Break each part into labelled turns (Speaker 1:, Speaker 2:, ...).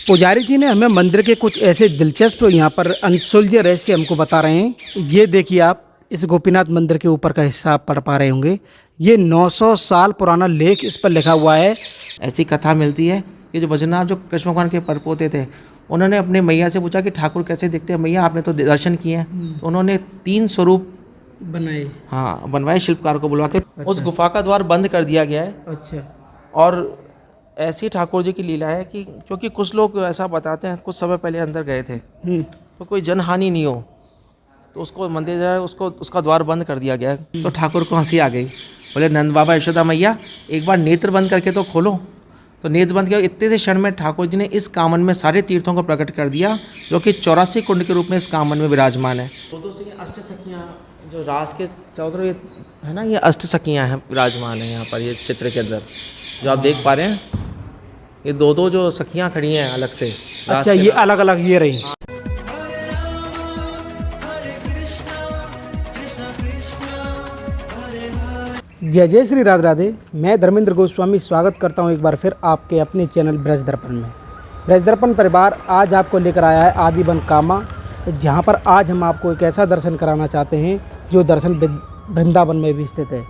Speaker 1: पुजारी जी ने हमें मंदिर के कुछ ऐसे दिलचस्प यहाँ पर अनसुलझे रहस्य हमको बता रहे हैं। ये देखिए आप, इस गोपीनाथ मंदिर के ऊपर का हिस्सा आप पढ़ पा रहे होंगे। ये 900 साल पुराना लेख इस पर लिखा हुआ है।
Speaker 2: ऐसी कथा मिलती है कि जो वज्रनाथ जो कृष्ण भगवान के परपोते थे, उन्होंने अपने मैया से पूछा कि ठाकुर कैसे दिखते हैं मैया, आपने तो दर्शन किए हैं। तो उन्होंने 3 स्वरूप
Speaker 1: बनाए,
Speaker 2: हाँ बनवाए, शिल्पकार को बुलवा के। उस गुफा का द्वार बंद कर दिया गया है।
Speaker 1: अच्छा।
Speaker 2: और ऐसी ठाकुर जी की लीला है कि क्योंकि कुछ लोग ऐसा बताते हैं कुछ समय पहले अंदर गए थे तो कोई जनहानि नहीं हो, तो उसको मंदिर जो है उसका द्वार बंद कर दिया गया। तो ठाकुर को हंसी आ गई, बोले नंद बाबा यशोदा मैया एक बार नेत्र बंद करके तो खोलो। तो नेत्र बंद किया, इतने से क्षण में ठाकुर जी ने इस कामन में सारे तीर्थों को प्रकट कर दिया, जो कि 84 कुंड के रूप में इस कामन में विराजमान है। दो से अष्ट सखियाँ जो रास के चारों है ना, ये अष्ट सखियाँ हैं विराजमान है यहाँ पर। ये चित्र के अंदर जो आप देख पा रहे हैं, ये दो जो सखियाँ खड़ी हैं अलग से।
Speaker 1: अच्छा, ये अलग अलग ये रही। जय जय श्री राधे राधे। मैं धर्मेंद्र गोस्वामी स्वागत करता हूं एक बार फिर आपके अपने चैनल ब्रज दर्पण में। ब्रज दर्पण परिवार आज आपको लेकर आया है आदिवन कामा, जहां पर आज हम आपको एक ऐसा दर्शन कराना चाहते हैं जो दर्शन वृंदावन में भी स्थित है।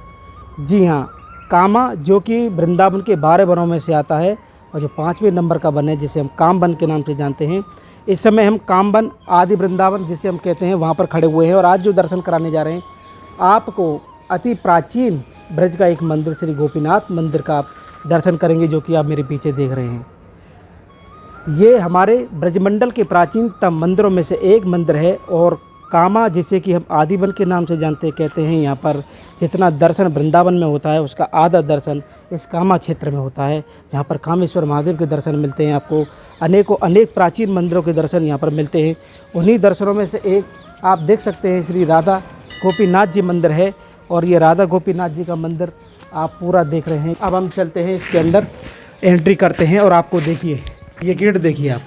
Speaker 1: जी हाँ, कामा जो कि वृंदावन के 12 वनों में से आता है और जो 5वें नंबर का वन है जिसे हम कामवन के नाम से जानते हैं। इस समय हम कामवन आदि वृंदावन जिसे हम कहते हैं वहाँ पर खड़े हुए हैं और आज जो दर्शन कराने जा रहे हैं आपको अति प्राचीन ब्रज का एक मंदिर श्री गोपीनाथ मंदिर का आप दर्शन करेंगे, जो कि आप मेरे पीछे देख रहे हैं। ये हमारे ब्रजमंडल के प्राचीनतम मंदिरों में से एक मंदिर है और कामा जिसे कि हम आदिवन के नाम से जानते कहते हैं, यहाँ पर जितना दर्शन वृंदावन में होता है उसका आधा दर्शन इस कामा क्षेत्र में होता है, जहाँ पर कामेश्वर महादेव के दर्शन मिलते हैं। आपको अनेक प्राचीन मंदिरों के दर्शन यहाँ पर मिलते हैं। उन्हीं दर्शनों में से एक आप देख सकते हैं श्री राधा गोपीनाथ जी मंदिर है और ये राधा गोपीनाथ जी का मंदिर आप पूरा देख रहे हैं। अब हम चलते हैं इसके अंदर, एंट्री करते हैं और आपको देखिए ये गेट देखिए आप।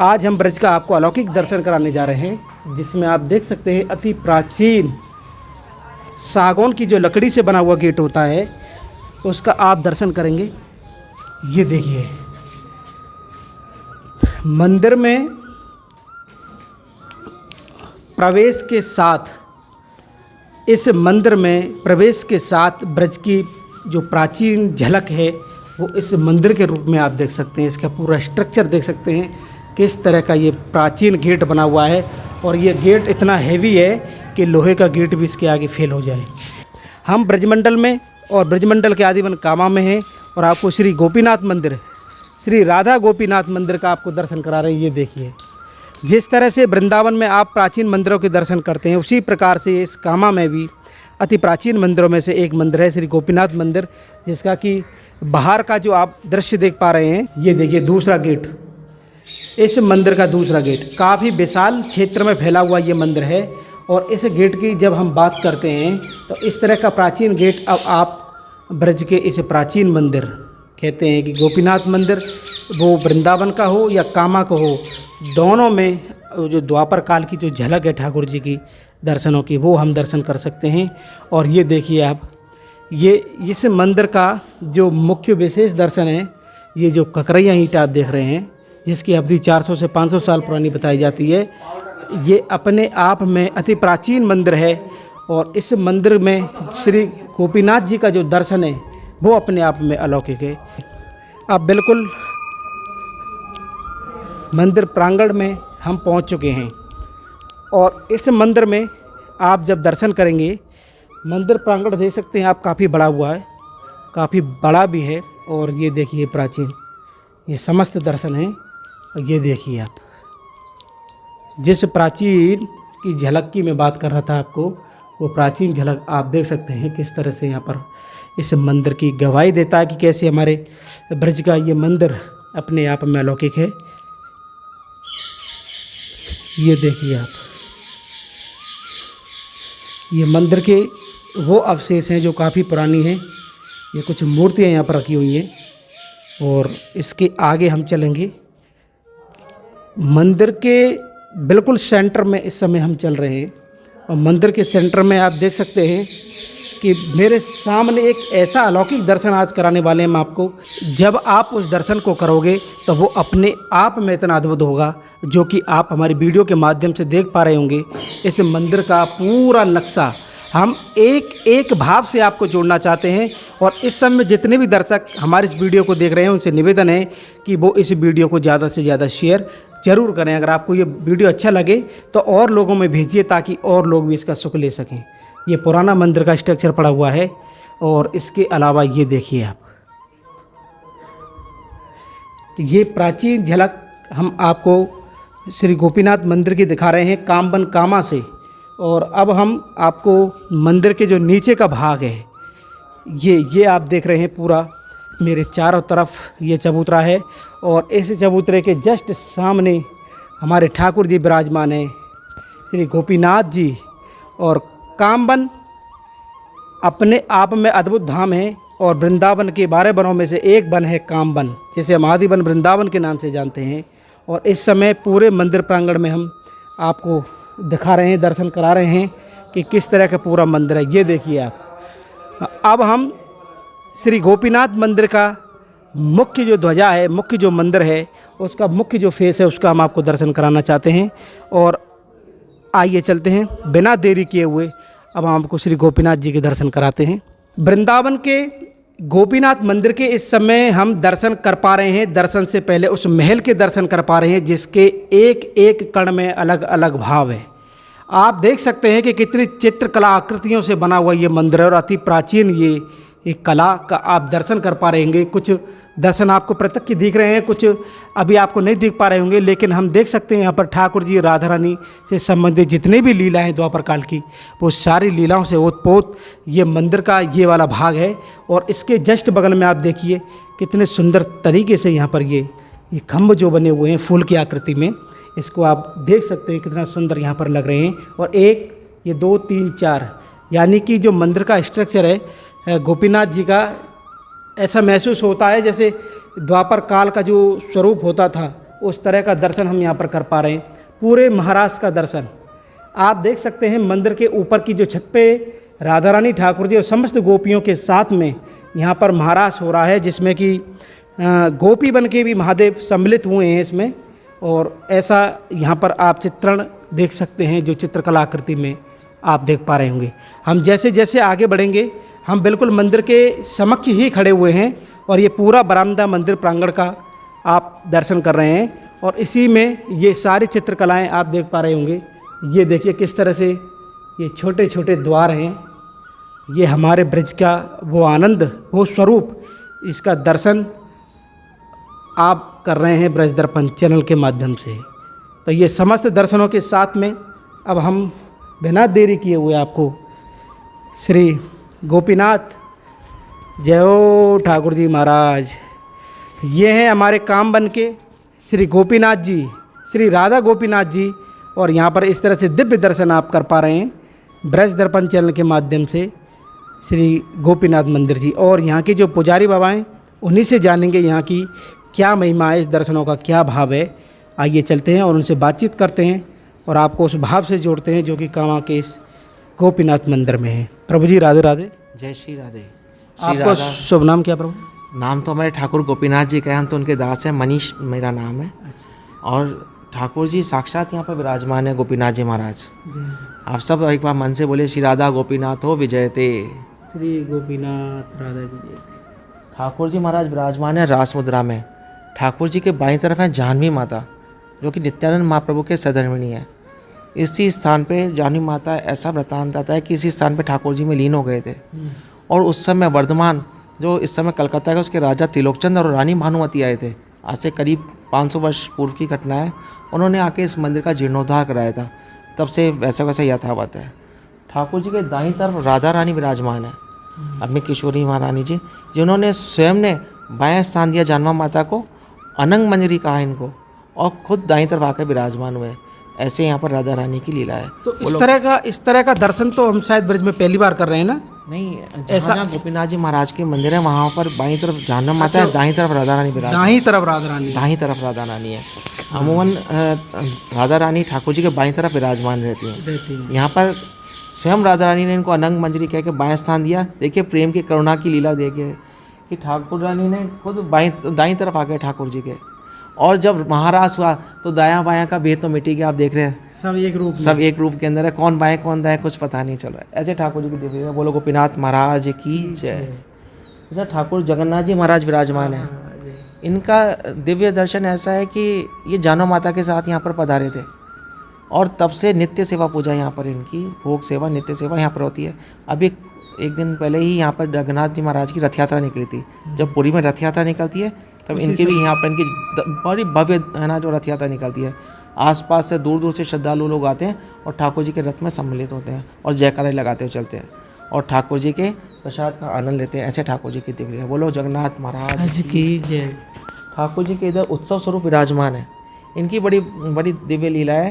Speaker 1: आज हम ब्रज का आपको अलौकिक दर्शन कराने जा रहे हैं, जिसमें आप देख सकते हैं अति प्राचीन सागौन की जो लकड़ी से बना हुआ गेट होता है उसका आप दर्शन करेंगे। ये देखिए मंदिर में प्रवेश के साथ, इस मंदिर में प्रवेश के साथ ब्रज की जो प्राचीन झलक है वो इस मंदिर के रूप में आप देख सकते हैं। इसका पूरा स्ट्रक्चर देख सकते हैं किस तरह का ये प्राचीन गेट बना हुआ है और ये गेट इतना हैवी है कि लोहे का गेट भी इसके आगे फेल हो जाए। हम ब्रजमंडल में और ब्रजमंडल के आदिवन कामा में हैं और आपको श्री गोपीनाथ मंदिर, श्री राधा गोपीनाथ मंदिर का आपको दर्शन करा रहे हैं। ये देखिए जिस तरह से वृंदावन में आप प्राचीन मंदिरों के दर्शन करते हैं उसी प्रकार से इस कामा में भी अति प्राचीन मंदिरों में से एक मंदिर है श्री गोपीनाथ मंदिर, जिसका कि बाहर का जो आप दृश्य देख पा रहे हैं, ये देखिए दूसरा गेट, इस मंदिर का दूसरा गेट काफ़ी विशाल क्षेत्र में फैला हुआ ये मंदिर है। और इस गेट की जब हम बात करते हैं तो इस तरह का प्राचीन गेट अब आप ब्रज के इस प्राचीन मंदिर कहते हैं कि गोपीनाथ मंदिर, वो वृंदावन का हो या कामा का हो, दोनों में जो द्वापर काल की जो झलक है ठाकुर जी की दर्शनों की, वो हम दर्शन कर सकते हैं। और ये देखिए आप, ये इस मंदिर का जो मुख्य विशेष दर्शन है, ये जो ककरैया ईंट आप देख रहे हैं जिसकी अवधि 400 से 500 साल पुरानी बताई जाती है, ये अपने आप में अति प्राचीन मंदिर है। और इस मंदिर में श्री गोपीनाथ जी का जो दर्शन है वो अपने आप में अलौकिक है। अब बिल्कुल मंदिर प्रांगण में हम पहुंच चुके हैं और इस मंदिर में आप जब दर्शन करेंगे, मंदिर प्रांगण देख सकते हैं आप, काफ़ी बड़ा हुआ है, काफ़ी बड़ा भी है। और ये देखिए प्राचीन, ये समस्त दर्शन हैं। ये देखिए आप, जिस प्राचीन की झलक की मैं बात कर रहा था आपको, वो प्राचीन झलक आप देख सकते हैं किस तरह से यहाँ पर इस मंदिर की गवाही देता है कि कैसे हमारे ब्रज का ये मंदिर अपने आप में अलौकिक है। ये देखिए आप, ये मंदिर के वो अवशेष हैं जो काफ़ी पुरानी हैं। ये कुछ मूर्तियाँ यहाँ पर रखी हुई हैं और इसके आगे हम चलेंगे। मंदिर के बिल्कुल सेंटर में इस समय हम चल रहे हैं और मंदिर के सेंटर में आप देख सकते हैं कि मेरे सामने एक ऐसा अलौकिक दर्शन आज कराने वाले हैं हम आपको। जब आप उस दर्शन को करोगे तो वो अपने आप में इतना अद्भुत होगा, जो कि आप हमारी वीडियो के माध्यम से देख पा रहे होंगे। इस मंदिर का पूरा नक्शा हम एक एक भाव से आपको जोड़ना चाहते हैं। और इस समय जितने भी दर्शक हमारे इस वीडियो को देख रहे हैं उनसे निवेदन है कि वो इस वीडियो को ज़्यादा से ज़्यादा शेयर ज़रूर करें। अगर आपको ये वीडियो अच्छा लगे तो और लोगों में भेजिए, ताकि और लोग भी इसका सुख ले सकें। ये पुराना मंदिर का स्ट्रक्चर पड़ा हुआ है। और इसके अलावा ये देखिए आप, ये प्राचीन झलक हम आपको श्री गोपीनाथ मंदिर की दिखा रहे हैं कामबन कामा से। और अब हम आपको मंदिर के जो नीचे का भाग है, ये आप देख रहे हैं पूरा मेरे चारों तरफ ये चबूतरा है। और इस चबूतरे के जस्ट सामने हमारे ठाकुर जी विराजमान हैं, श्री गोपीनाथ जी। और कामबन अपने आप में अद्भुत धाम है। और वृंदावन के 12 वनों में से एक वन है कामबन, जिसे हम आदि वन वृंदावन के नाम से जानते हैं। और इस समय पूरे मंदिर प्रांगण में हम आपको दिखा रहे हैं, दर्शन करा रहे हैं कि किस तरह का पूरा मंदिर है। ये देखिए आप। अब हम श्री गोपीनाथ मंदिर का मुख्य जो ध्वजा है, मुख्य जो मंदिर है, उसका मुख्य जो फेस है, उसका हम आपको दर्शन कराना चाहते हैं। और आइए चलते हैं बिना देरी किए हुए, अब हम आपको श्री गोपीनाथ जी के दर्शन कराते हैं। वृंदावन के गोपीनाथ मंदिर के इस समय हम दर्शन कर पा रहे हैं। दर्शन से पहले उस महल के दर्शन कर पा रहे हैं, जिसके एक एक कण में अलग अलग भाव है। आप देख सकते हैं कि कितनी चित्रकला आकृतियों से बना हुआ ये मंदिर है। और अति प्राचीन ये कला का आप दर्शन कर पा रहे होंगे। कुछ दर्शन आपको प्रत्यक्ष दिख रहे हैं, कुछ अभी आपको नहीं दिख पा रहे होंगे, लेकिन हम देख सकते हैं यहाँ पर ठाकुर जी राधा रानी से संबंधित जितने भी लीला हैं द्वापर काल की, वो सारी लीलाओं से ओतप्रोत ये मंदिर का ये वाला भाग है। और इसके जस्ट बगल में आप देखिए कितने सुंदर तरीके से यहाँ पर ये खम्भ जो बने हुए हैं फूल की आकृति में, इसको आप देख सकते हैं कितना सुंदर यहाँ पर लग रहे हैं। और एक, ये 2, 3, 4, यानी कि जो मंदिर का स्ट्रक्चर है गोपीनाथ जी का, ऐसा महसूस होता है जैसे द्वापर काल का जो स्वरूप होता था, उस तरह का दर्शन हम यहाँ पर कर पा रहे हैं। पूरे महाराष्ट्र का दर्शन आप देख सकते हैं। मंदिर के ऊपर की जो छत पे राधा रानी ठाकुर जी और समस्त गोपियों के साथ में यहाँ पर महारास हो रहा है, जिसमें कि गोपी बन के भी महादेव सम्मिलित हुए हैं इसमें। और ऐसा यहाँ पर आप चित्रण देख सकते हैं, जो चित्रकला आकृति में आप देख पा रहे होंगे। हम जैसे जैसे आगे बढ़ेंगे, हम बिल्कुल मंदिर के समक्ष ही खड़े हुए हैं। और ये पूरा बरामदा मंदिर प्रांगण का आप दर्शन कर रहे हैं। और इसी में ये सारी चित्रकलाएं आप देख पा रहे होंगे। ये देखिए किस तरह से ये छोटे छोटे द्वार हैं। ये हमारे ब्रज का वो आनंद, वो स्वरूप, इसका दर्शन आप कर रहे हैं ब्रज दर्पण चैनल के माध्यम से। तो ये समस्त दर्शनों के साथ में अब हम बिना देरी किए हुए आपको श्री गोपीनाथ, जय हो ठाकुर जी महाराज। ये हैं हमारे कामबन के श्री गोपीनाथ जी, श्री राधा गोपीनाथ जी। और यहाँ पर इस तरह से दिव्य दर्शन आप कर पा रहे हैं ब्रज दर्पण चैनल के माध्यम से श्री गोपीनाथ मंदिर जी। और यहाँ के जो पुजारी बाबा हैं, उन्हीं से जानेंगे यहाँ की क्या महिमा है, इस दर्शनों का क्या भाव है। आइए चलते हैं और उनसे बातचीत करते हैं और आपको उस भाव से जोड़ते हैं जो कि कामा के इस गोपीनाथ मंदिर में है। प्रभु जी राधे राधे।
Speaker 2: जय श्री राधे।
Speaker 1: आपका शुभ नाम क्या प्रभु?
Speaker 2: नाम तो हमारे ठाकुर गोपीनाथ जी का है, हम तो उनके दास हैं। मनीष मेरा नाम है। और ठाकुर जी साक्षात यहाँ पर विराजमान है, गोपीनाथ जी महाराज। आप सब एक बार मन से बोले श्री राधा गोपीनाथ हो विजयते।
Speaker 1: श्री गोपीनाथ राधा विजयते।
Speaker 2: ठाकुर जी महाराज विराजमान है रास मुद्रा में। ठाकुर जी के बाईं तरफ है जाह्नवी माता, जो कि नित्यानंद महाप्रभु के सधर्मिणी है। इसी स्थान पे जाह्नवी माता, ऐसा वृतांत आता है कि इसी स्थान पे ठाकुर जी में लीन हो गए थे। और उस समय वर्धमान, जो इस समय कलकत्ता के, उसके राजा त्रिलोकचंद और रानी भानुमति आए थे। आज से करीब 500 वर्ष पूर्व की घटना है। उन्होंने आके इस मंदिर का जीर्णोद्धार कराया था, तब से वैसा वैसा यथावत है। ठाकुर जी के दाईं तरफ राधा रानी विराजमान है, अपनी किशोरी महारानी जी, जिन्होंने स्वयं ने बायां स्थान दिया जाह्नवी माता को, अनंग मंजरी कहा इनको, और खुद दाईं तरफ आकर विराजमान हुए। ऐसे यहाँ पर राधा रानी की लीला है।
Speaker 1: तो इस तरह का दर्शन तो हम शायद ब्रज में पहली बार कर रहे हैं ना?
Speaker 2: नहीं, ऐसा गोपीनाथ जी महाराज के मंदिर है, वहाँ पर बाईं तरफ जाह्नवी माता है, दाईं तरफ राधा रानी विराजमान।
Speaker 1: दाईं तरफ राधा रानी,
Speaker 2: दाईं तरफ राधा रानी है। अमूमन राधा रानी ठाकुर जी के बाईं तरफ विराजमान रहती हैं। यहाँ पर स्वयं राधा रानी ने इनको अनंग मंजरी कह के बाएं स्थान दिया। देखिए प्रेम की करुणा की लीला देखिए कि ठाकुर रानी ने खुद दाईं तरफ आ गए ठाकुर जी के, और जब महाराज हुआ तो दायां बायां का भेद तो मिटी गया। आप देख रहे हैं
Speaker 1: सब एक रूप में।
Speaker 2: सब एक रूप के अंदर है, कौन बाएं कौन दाएं कुछ पता नहीं चल रहा है। ऐसे ठाकुर जी की दिव्य लीला। बोलो गोपीनाथ महाराज की जय। इधर ठाकुर जगन्नाथ जी महाराज विराजमान है। इनका दिव्य दर्शन ऐसा है कि ये जानव माता के साथ यहाँ पर पधारे थे, और तब से नित्य सेवा पूजा यहाँ पर इनकी, भोग सेवा नित्य सेवा यहाँ पर होती है। अभी एक दिन पहले ही यहाँ पर जगन्नाथ जी महाराज की रथ यात्रा निकली थी। जब पुरी में रथ यात्रा निकलती है तब इनकी भी यहाँ पर इनकी बड़ी भव्य है ना जो रथ यात्रा निकलती है। आसपास से दूर दूर से श्रद्धालु लोग आते हैं और ठाकुर जी के रथ में सम्मिलित होते हैं और जयकारे लगाते हुए चलते हैं और ठाकुर जी के प्रसाद का आनंद लेते हैं। ऐसे ठाकुर जी की दिव्य लीला। बोलो जगन्नाथ महाराज की जय। ठाकुर जी के इधर उत्सव स्वरूप विराजमान है। इनकी बड़ी बड़ी दिव्य लीला है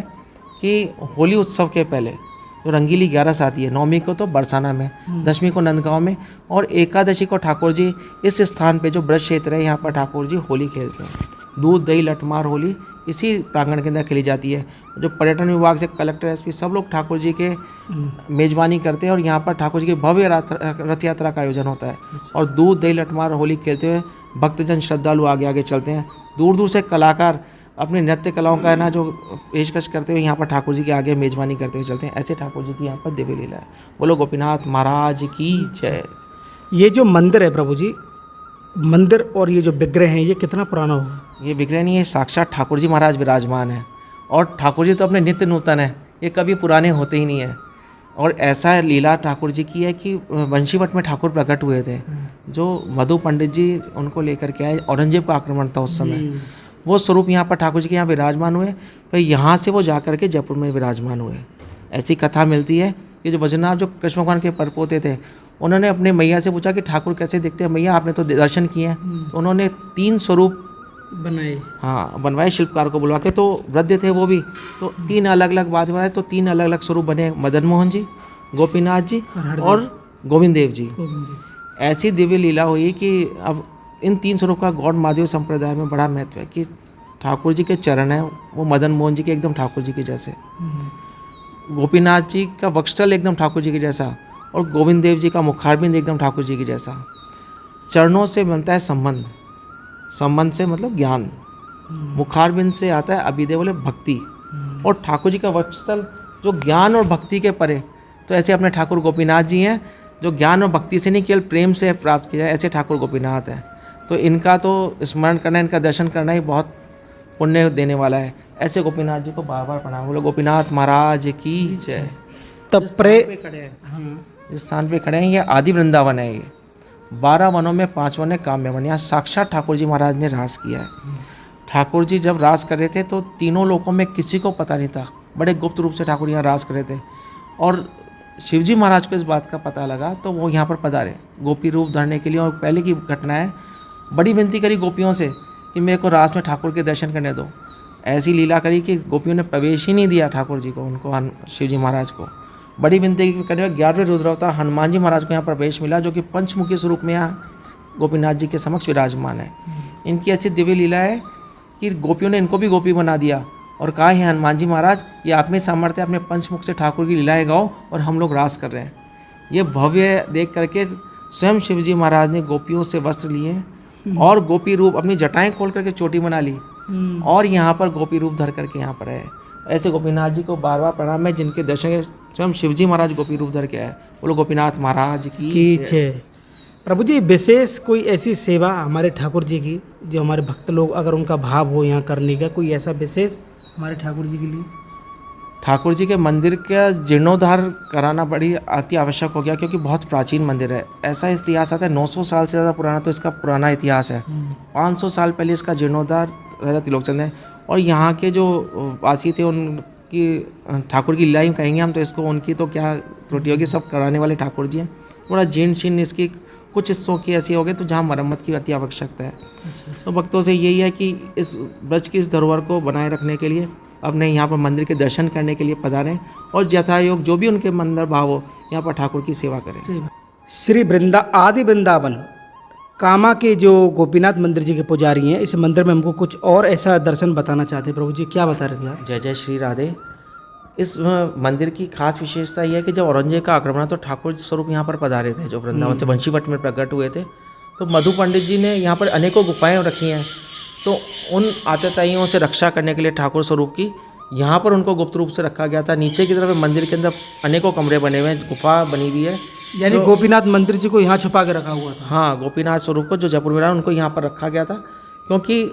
Speaker 2: कि होली उत्सव के पहले जो रंगीली 11 आती है, 9वीं को तो बरसाना में, 10वीं को नंदगांव में, और एकादशी को ठाकुर जी इस स्थान पे जो ब्रज क्षेत्र है यहाँ पर ठाकुर जी होली खेलते हैं। दूध दही लठमार होली इसी प्रांगण के अंदर खेली जाती है। जो पर्यटन विभाग से कलेक्टर एसपी सब लोग ठाकुर जी के मेजबानी करते हैं और यहाँ पर ठाकुर जी के भव्य रथ यात्रा का आयोजन होता है। और दूध दही लठमार होली खेलते हुए भक्तजन श्रद्धालु आगे आगे चलते हैं। दूर दूर से कलाकार अपने नृत्य कलाओं का है ना जो पेशकश करते हुए यहाँ पर ठाकुर जी के आगे मेजबानी करते हुए चलते हैं। ऐसे ठाकुर जी की यहाँ पर दिव्य लीला है। बोलो गोपीनाथ महाराज की जय।
Speaker 1: ये जो मंदिर है प्रभु जी, मंदिर और ये जो विग्रह हैं, ये कितना पुराना होगा?
Speaker 2: ये विग्रह नहीं है, साक्षात ठाकुर जी महाराज विराजमान है। और ठाकुर जी तो अपने नित्य नूतन है, ये कभी पुराने होते ही नहीं है। और ऐसा लीला ठाकुर जी की है कि वंशीवट में ठाकुर प्रकट हुए थे, जो मधु पंडित जी उनको लेकर के आए। औरंगजेब का आक्रमण था उस समय, वो स्वरूप यहाँ पर ठाकुर जी के यहाँ विराजमान हुए। फिर यहाँ से वो जा करके जयपुर में विराजमान हुए। ऐसी कथा मिलती है कि जो वज्रनाभ जो कृष्ण भगवान के परपोते थे, उन्होंने अपने मैया से पूछा कि ठाकुर कैसे दिखते हैं मैया, आपने तो दर्शन किए हैं। तो उन्होंने 3 स्वरूप
Speaker 1: बनाए,
Speaker 2: हाँ बनवाए, शिल्पकार को बुलवा के। तो वृद्ध थे वो भी, तो 3 अलग अलग बाद बनाए, तो 3 अलग अलग स्वरूप बने, मदन मोहन जी, गोपीनाथ जी और गोविंद देव जी। ऐसी दिव्य लीला हुई कि अब इन 3 स्वरूप का गौड़ महादेव संप्रदाय में बड़ा महत्व है कि ठाकुर जी के चरण हैं वो मदन मोहन जी के एकदम ठाकुर जी के जैसे, गोपीनाथ जी का वक्षस्थल एकदम ठाकुर जी के जैसा, और गोविंद देव जी का मुखारबिंद एकदम ठाकुर जी के जैसा। चरणों से बनता है संबंध, संबंध से मतलब ज्ञान, मुखारबिंद से आता है अभिदय बोले भक्ति, और ठाकुर जी का वक्षस्थल जो ज्ञान और भक्ति के परे। तो ऐसे अपने ठाकुर गोपीनाथ जी हैं जो ज्ञान और भक्ति से नहीं केवल प्रेम से प्राप्त किया जाए, ऐसे ठाकुर गोपीनाथ हैं। तो इनका तो स्मरण करना, इनका दर्शन करना ही बहुत पुण्य देने वाला है। ऐसे गोपीनाथ जी को बार बार प्रणाम। बोलो गोपीनाथ महाराज की जय।
Speaker 1: तब
Speaker 2: जिस स्थान पे खड़े हैं ये आदि वृंदावन है। ये 12 वनों में 5 वन है काम्य वन। यहाँ साक्षात ठाकुर जी महाराज ने रास किया है। ठाकुर जी जब रास कर रहे थे तो तीनों लोकों में किसी को पता नहीं था, बड़े गुप्त रूप से ठाकुर यहाँ रास कर रहे थे। और शिवजी महाराज को इस बात का पता लगा तो वो यहाँ पर पधारे गोपी रूप धरने के लिए। और पहले की घटना है, बड़ी विनती करी गोपियों से कि मेरे को रास में ठाकुर के दर्शन करने दो। ऐसी लीला करी कि गोपियों ने प्रवेश ही नहीं दिया ठाकुर जी को, उनको शिवजी महाराज को। बड़ी विनती करने में 11वें रुद्रावतार हनुमान जी महाराज को यहाँ प्रवेश मिला, जो कि पंचमुखी स्वरूप में यहाँ गोपीनाथ जी के समक्ष विराजमान है। इनकी ऐसी दिव्य लीला है कि गोपियों ने इनको भी गोपी बना दिया और कहा है हनुमान जी महाराज ये आप में सामर्थ्य, अपने पंचमुख से ठाकुर की लीलाएं गाओ और हम लोग रास कर रहे हैं। ये भव्य देख करके स्वयं शिवजी महाराज ने गोपियों से वस्त्र लिए और गोपी रूप अपनी जटाएं खोल करके चोटी बना ली और यहाँ पर गोपी रूप धर करके यहाँ पर आए। ऐसे गोपीनाथ जी को बार बार प्रणाम है, जिनके दर्शन स्वयं शिवजी महाराज गोपी रूप धर के आए। बोलो गोपीनाथ महाराज की जय।
Speaker 1: प्रभु जी विशेष कोई ऐसी सेवा हमारे ठाकुर जी की जो हमारे भक्त लोग अगर उनका भाव हो यहाँ करने का, कोई ऐसा विशेष हमारे ठाकुर जी के लिए?
Speaker 2: ठाकुर जी के मंदिर का जीर्णोद्धार कराना बड़ी अति आवश्यक हो गया, क्योंकि बहुत प्राचीन मंदिर है। ऐसा इतिहास आता है 900 साल से ज़्यादा पुराना, तो इसका पुराना इतिहास है। 500 साल पहले इसका जीर्णोद्धार राजा तिलोकचंद है। और यहाँ के जो वासी थे उनकी ठाकुर की लीला ही कहेंगे हम, तो इसको उनकी तो क्या त्रुटि होगी, सब कराने वाले ठाकुर जी हैं। थोड़ा जीर्ण शीर्ण इसकी कुछ हिस्सों की ऐसी हो गई तो जहाँ मरम्मत की अति आवश्यकता है। तो भक्तों से यही है कि इस ब्रज की इस धरोहर को बनाए रखने के लिए अपने यहाँ पर मंदिर के दर्शन करने के लिए पधारें और यथायोग जो भी उनके मंदिर भाव हो यहाँ पर ठाकुर की सेवा करें।
Speaker 1: श्री आदि वृंदावन कामा के जो गोपीनाथ मंदिर जी के पुजारी हैं, इस मंदिर में हमको कुछ और ऐसा दर्शन बताना चाहते हैं। प्रभु जी क्या बता रहे थे आप?
Speaker 2: जय जय श्री राधे। इस मंदिर की खास विशेषता यह है कि जब औरंगजेब का आक्रमण तो ठाकुर स्वरूप यहाँ पर पधारे थे, जो वृंदावन से वंशीवट में प्रकट हुए थे। तो मधु पंडित जी ने यहाँ पर अनेकों गुफाएं रखी हैं। तो उन आतताइयों से रक्षा करने के लिए ठाकुर स्वरूप की यहाँ पर उनको गुप्त रूप से रखा गया था। नीचे की तरफ मंदिर के अंदर अनेकों कमरे बने हुए हैं, गुफा बनी हुई है।
Speaker 1: यानी
Speaker 2: तो
Speaker 1: गोपीनाथ मंदिर जी को यहाँ छुपा के रखा हुआ था।
Speaker 2: हाँ, गोपीनाथ स्वरूप को जो जयपुर में रहा उनको यहाँ पर रखा गया था, क्योंकि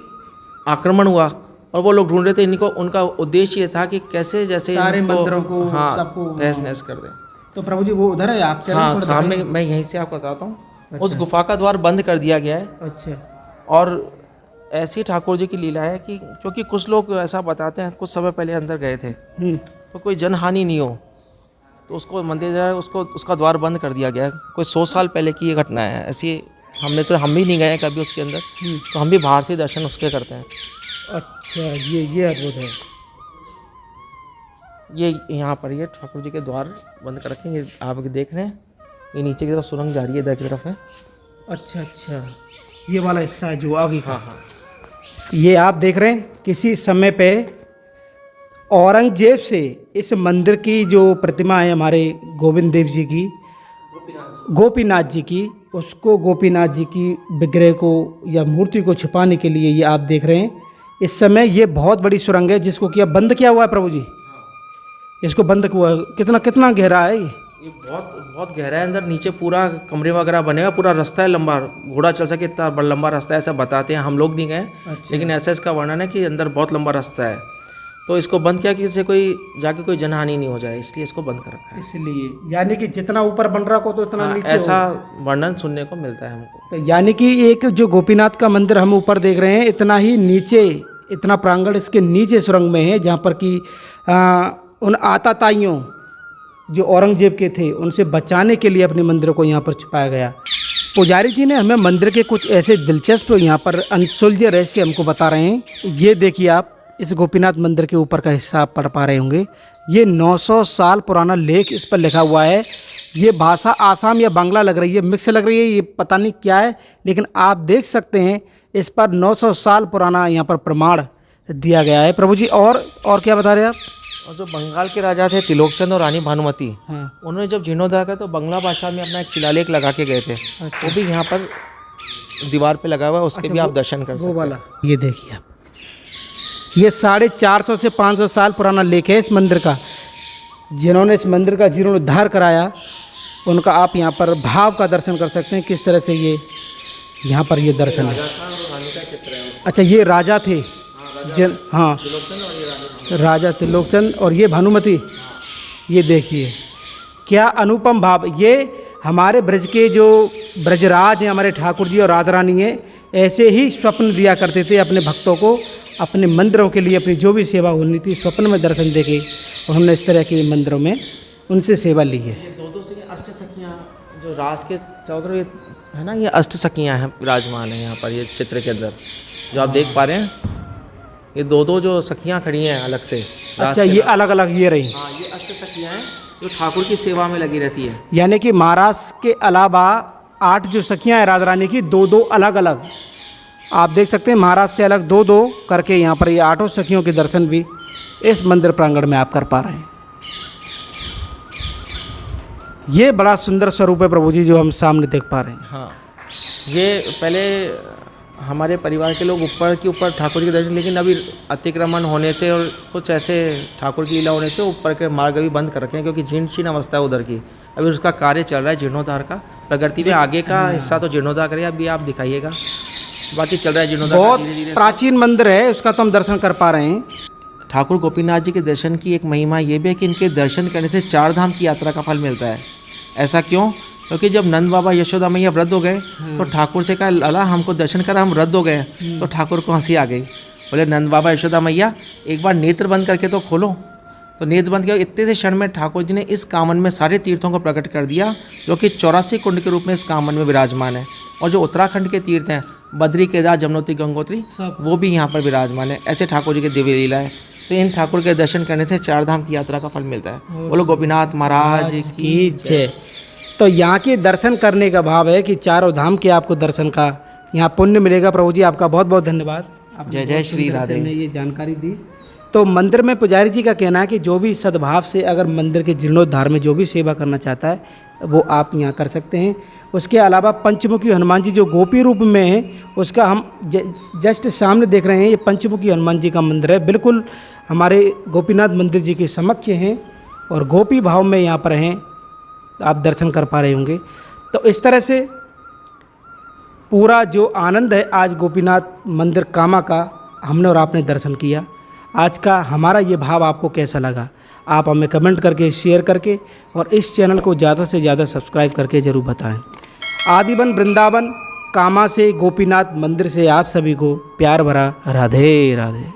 Speaker 2: आक्रमण हुआ और वो लोग ढूंढ रहे थे इनको। उनका उद्देश्य ये था कि कैसे जैसे
Speaker 1: सारे मंदिरों को
Speaker 2: हाँ
Speaker 1: सबको
Speaker 2: तहस नहस कर दें।
Speaker 1: तो प्रभु जी वो उधर है, आप चलें
Speaker 2: हाँ,
Speaker 1: थोड़ा
Speaker 2: सामने मैं यहीं से आपको बताता हूँ। उस गुफा का द्वार बंद कर दिया गया है।
Speaker 1: अच्छा।
Speaker 2: और ऐसी ठाकुर जी की लीला है कि क्योंकि कुछ लोग ऐसा बताते हैं, कुछ समय पहले अंदर गए थे तो कोई जनहानि नहीं हो, तो उसको मंदिर जो है उसका द्वार बंद कर दिया गया है। कोई 100 साल पहले की ये घटना है। ऐसी हम भी नहीं गए कभी उसके अंदर, तो हम भी बाहर से दर्शन उसके करते हैं।
Speaker 1: अच्छा, ये अद्भुत है।
Speaker 2: ये यहाँ पर ये ठाकुर जी के द्वार बंद कर रखे हैं। ये आप देख रहे हैं, ये नीचे की तरफ सुरंग जा रही है, इधर की तरफ है।
Speaker 1: अच्छा, ये वाला हिस्सा है जो आगे का।
Speaker 2: हाँ।
Speaker 1: ये आप देख रहे हैं, किसी समय पे औरंगजेब से इस मंदिर की जो प्रतिमा है हमारे गोविंद देव जी की, गोपीनाथ जी की, उसको गोपीनाथ जी की विग्रह को या मूर्ति को छुपाने के लिए ये आप देख रहे हैं इस समय ये बहुत बड़ी सुरंग है जिसको किया बंद किया हुआ है प्रभु जी। इसको बंद हुआ है। कितना गहरा है ये
Speaker 2: बहुत गहरा है। अंदर नीचे पूरा कमरे वगैरह बने हुए, पूरा रास्ता है लंबा, घोड़ा चल सके इतना बड़ा लंबा रास्ता है, ऐसा बताते हैं। हम लोग नहीं गए।
Speaker 1: अच्छा।
Speaker 2: लेकिन ऐसा इसका वर्णन है कि अंदर बहुत लंबा रास्ता है। तो इसको बंद किया कि इससे कोई जाके कोई जनहानि नहीं हो जाए, इसलिए इसको बंद कर रखा है।
Speaker 1: इसलिए यानी कि जितना ऊपर बन रहा को तो इतना नीचे
Speaker 2: ऐसा वर्णन सुनने को मिलता है हमको।
Speaker 1: तो यानी कि एक जो गोपीनाथ का मंदिर हम ऊपर देख रहे हैं, इतना ही नीचे, इतना प्रांगण इसके नीचे सुरंग में है, जहाँ पर कि उन आताताइयों जो औरंगजेब के थे उनसे बचाने के लिए अपने मंदिर को यहाँ पर छुपाया गया। पुजारी जी ने हमें मंदिर के कुछ ऐसे दिलचस्प यहाँ पर अनसुलझे रहस्य हमको बता रहे हैं। ये देखिए, आप इस गोपीनाथ मंदिर के ऊपर का हिस्सा आप पढ़ पा रहे होंगे। ये 900 साल पुराना लेख इस पर लिखा हुआ है। ये भाषा आसाम या बांग्ला लग रही है, मिक्स लग रही है, ये पता नहीं क्या है, लेकिन आप देख सकते हैं इस पर 900 साल पुराना यहाँ पर प्रमाण दिया गया है। प्रभु जी और क्या बता रहे हैं आप?
Speaker 2: और जो बंगाल के राजा थे तिलोकचंद और रानी भानुमति,
Speaker 1: हाँ।
Speaker 2: उन्होंने जब जीर्णोद्धार किया तो बंगला भाषा में अपना एक शिलालेख लगा के गए थे। वो भी यहाँ पर दीवार पे लगा हुआ है, उसके भी आप दर्शन कर सकते हैं।
Speaker 1: वाला ये देखिए आप, ये 450 से 500 साल पुराना लेख है इस मंदिर का। जिन्होंने इस मंदिर का जीर्णोद्धार कराया उनका आप यहाँ पर भाव का दर्शन कर सकते हैं, किस तरह से ये यहाँ पर ये दर्शन है। अच्छा, ये राजा थे हाँ, राजा त्रिलोकचंद और ये भानुमति। ये देखिए क्या अनुपम भाव। ये हमारे ब्रज के जो ब्रजराज हैं, हमारे ठाकुर जी और राधा रानी हैं, ऐसे ही स्वप्न दिया करते थे अपने भक्तों को, अपने मंदिरों के लिए अपनी जो भी सेवा होनी थी स्वप्न में दर्शन देके, और हमने इस तरह के मंदिरों में उनसे सेवा ली है।
Speaker 2: ये दो से अष्ट सखियाँ जो रास के चौधरी है ना, ये अष्ट सखियाँ हैं, विराजमान है यहाँ पर। ये चित्र के अंदर जो आप देख पा रहे हैं, ये दो जो सखियाँ खड़ी हैं अलग से।
Speaker 1: अच्छा, ये अलग अलग ये रही।
Speaker 2: हाँ, ये अष्ट सखियाँ हैं जो ठाकुर की सेवा में लगी रहती है।
Speaker 1: यानी कि महाराज के अलावा 8 जो सखियाँ हैं राधा रानी की, 2 अलग अलग आप देख सकते हैं। महाराज से अलग 2 करके यहाँ पर ये 8 सखियों के दर्शन भी इस मंदिर प्रांगण में आप कर पा रहे हैं। ये बड़ा सुंदर स्वरूप है प्रभु जी जो हम सामने देख पा रहे हैं।
Speaker 2: हाँ, ये पहले हमारे परिवार के लोग ऊपर ठाकुर के दर्शन, लेकिन अभी अतिक्रमण होने से और कुछ ऐसे ठाकुर की लीला होने से ऊपर के मार्ग भी बंद कर रखे हैं, क्योंकि जीर्ण अवस्था है उधर की। अभी उसका कार्य चल रहा है जीर्णोद्धार का। प्रगति में आगे का हिस्सा तो जीर्णोद्धार करिए, अभी आप दिखाइएगा, बाकी चल रहा है जीर्णोद्धार।
Speaker 1: बहुत प्राचीन मंदिर है, उसका तो हम दर्शन कर पा रहे हैं।
Speaker 2: ठाकुर गोपीनाथ जी के दर्शन की एक महिमा ये भी है कि इनके दर्शन करने से 4 धाम की यात्रा का फल मिलता है। ऐसा क्यों? क्योंकि जब नंद बाबा यशोदा मैया वृद्ध हो गए तो ठाकुर से कहा, लाला हमको दर्शन करा, हम वृद्ध हो गए। तो ठाकुर को हंसी आ गई, बोले नंद बाबा यशोदा मैया एक बार नेत्र बंद करके तो खोलो। तो नेत्र बंद किया, इतने से क्षण में ठाकुर जी ने इस कामन में सारे तीर्थों को प्रकट कर दिया, जो कि 84 कुंड के रूप में इस कामन में विराजमान है। और जो उत्तराखंड के तीर्थ हैं, बद्री, केदार, जमुनोत्री, गंगोत्री, वो भी यहाँ पर विराजमान है। ऐसे ठाकुर जी की दिव्य लीला है। तो इन ठाकुर के दर्शन करने से 4 धाम की यात्रा का फल मिलता है। बोलो गोपीनाथ महाराज की जय।
Speaker 1: तो यहाँ के दर्शन करने का भाव है कि 4 धाम के आपको दर्शन का यहाँ पुण्य मिलेगा। प्रभु जी आपका बहुत बहुत धन्यवाद।
Speaker 2: जय जय श्री राधे।
Speaker 1: ने ये जानकारी दी। तो मंदिर में पुजारी जी का कहना है कि जो भी सद्भाव से अगर मंदिर के जीर्णोद्धार में जो भी सेवा करना चाहता है वो आप यहाँ कर सकते हैं। उसके अलावा पंचमुखी हनुमान जी जो गोपी रूप में है, उसका हम जस्ट सामने देख रहे हैं, ये पंचमुखी हनुमान जी का मंदिर है, बिल्कुल हमारे गोपीनाथ मंदिर जी के समक्ष हैं और गोपी भाव में यहाँ पर हैं, आप दर्शन कर पा रहे होंगे। तो इस तरह से पूरा जो आनंद है आज गोपीनाथ मंदिर कामा का हमने और आपने दर्शन किया। आज का हमारा ये भाव आपको कैसा लगा, आप हमें कमेंट करके, शेयर करके और इस चैनल को ज़्यादा से ज़्यादा सब्सक्राइब करके ज़रूर बताएं। आदिवन वृंदावन कामा से गोपीनाथ मंदिर से आप सभी को प्यार भरा राधे राधे।